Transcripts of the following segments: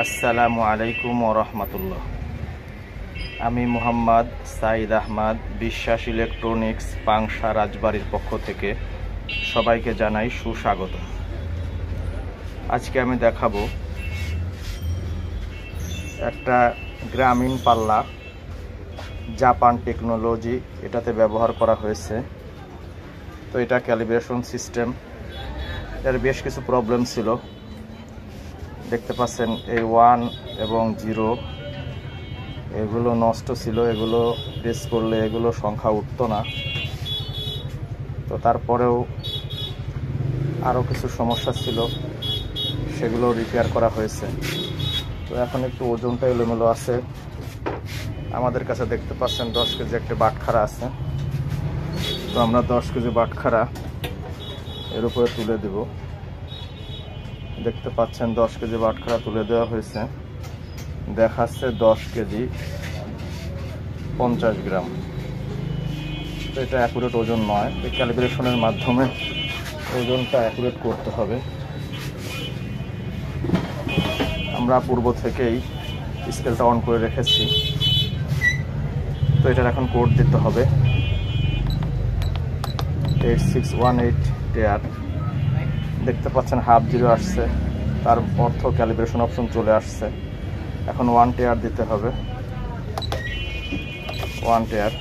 আসসালামু আলাইকুম ওয়া রাহমাতুল্লাহ। আমি মোহাম্মদ সাইদ আহমদ, বিশ্বাস ইলেকট্রনিক্স পাংশা রাজবাড়ির পক্ষ থেকে সবাইকে জানাই সুস্বাগত। আজকে আমি দেখাবো একটা গ্রামীণ পাল্লা, জাপান টেকনোলজি এটাতে ব্যবহার করা হয়েছে। তো এটা ক্যালিব্রেশন সিস্টেম, এর বেশ কিছু প্রবলেম ছিল। দেখতে পাচ্ছেন এই 1 এবং 0 এগুলো নষ্ট ছিল, এগুলো প্রেস করলে এগুলো সংখ্যা উঠতো না। তো তারপরেও আরও কিছু সমস্যা ছিল, সেগুলো রিপেয়ার করা হয়েছে। তো এখন একটু ওজনটা এলোমেলো আছে। আমাদের কাছে দেখতে পাচ্ছেন 10 কেজি একটা বাটখারা আছে। তো আমরা 10 কেজি বাটখারা এর উপরে তুলে দেব। দেখতে পাচ্ছেন 10 কেজি বাটখারা তুলে দেওয়া হয়েছে। দেখাচ্ছে 10 কেজি 50 গ্রাম। তো এটা অ্যাকুরেট ওজন নয়, এই ক্যালিব্রেশনের মাধ্যমে ওজনটা অ্যাকুরেট করতে হবে। আমরা পূর্ব থেকেই স্কেলটা অন করে রেখেছি। তো এটার এখন কোড দিতে হবে 8618 টেয়ার। দেখতে পাচ্ছেন 0.5 আসছে, তার অর্থ ক্যালিব্রেশন অপশন চলে আসছে। এখন 1 টেয়ার দিতে হবে। 1 টেয়ার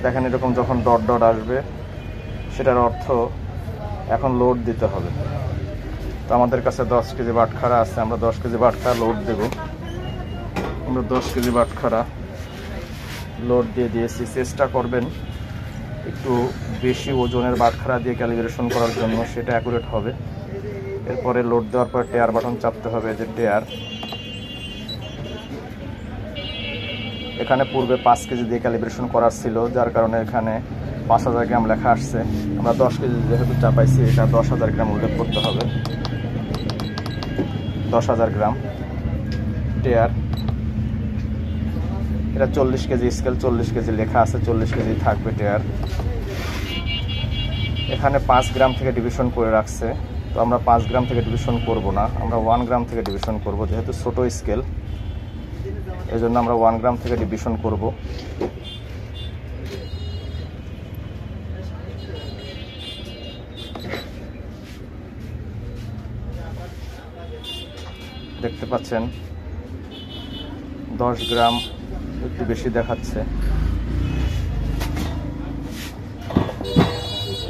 দেখেন, এরকম যখন ডট ডট আসবে সেটার অর্থ এখন লোড দিতে হবে। তো আমাদের কাছে 10 কেজি বাটখারা আছে, আমরা 10 কেজি বাটখারা লোড দেব। আমরা 10 কেজি বাটখারা লোড দিয়ে দিয়েছি। চেষ্টা করবেন একটু বেশি ওজনের বাটখারা দিয়ে ক্যালিব্রেশন করার জন্য, সেটা অ্যাকুরেট হবে। এরপরে লোড দেওয়ার পর টেয়ার বাটন চাপতে হবে, যে টেয়ার। এখানে পূর্বে 5 কেজি দিয়ে ক্যালিব্রেশন করার ছিল, যার কারণে এখানে 5000 গ্রাম লেখা আসছে। আমরা 10 কেজি যেহেতু চাপাইছি, এটা 10,000 গ্রাম উল্লেখ করতে হবে। 10,000 গ্রাম টেয়ার। এটা 40 কেজি স্কেল, 40 কেজি লেখা আছে, 40 কেজি থাকবে টেয়ার। এখানে 5 গ্রাম থেকে ডিভিশন করে রাখছে। তো আমরা 5 গ্রাম থেকে ডিভিশন করব না, আমরা 1 গ্রাম থেকে ডিভিশন করব। যেহেতু ছোট স্কেল, এই জন্য আমরা 1 গ্রাম থেকে ডিভিশন করব। দেখতে পাচ্ছেন 10 গ্রাম একটু বেশি দেখাচ্ছে।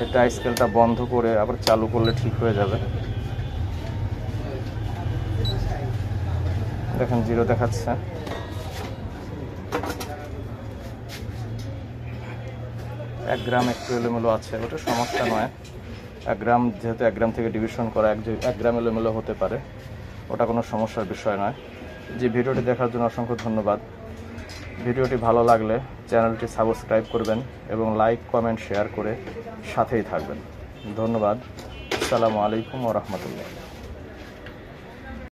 এটা স্কেলটা বন্ধ করে আবার চালু করলে ঠিক হয়ে যাবে। দেখেন 0 দেখাচ্ছে। 1 গ্রাম একটু এলোমেলো আছে, ওটা সমস্যা নয়। 1 গ্রাম যেহেতু 1 গ্রাম থেকে ডিভিশন করা, 1 গ্রাম এলোমেলো হতে পারে, ওটা কোনো সমস্যার বিষয় নয়। যে ভিডিওটি দেখার জন্য অসংখ্য ধন্যবাদ। ভিডিওটি ভালো লাগলে চ্যানেলটি সাবস্ক্রাইব করবেন এবং লাইক, কমেন্ট, শেয়ার করে সাথেই থাকবেন। ধন্যবাদ। আসসালামু আলাইকুম ওয়া রাহমাতুল্লাহ।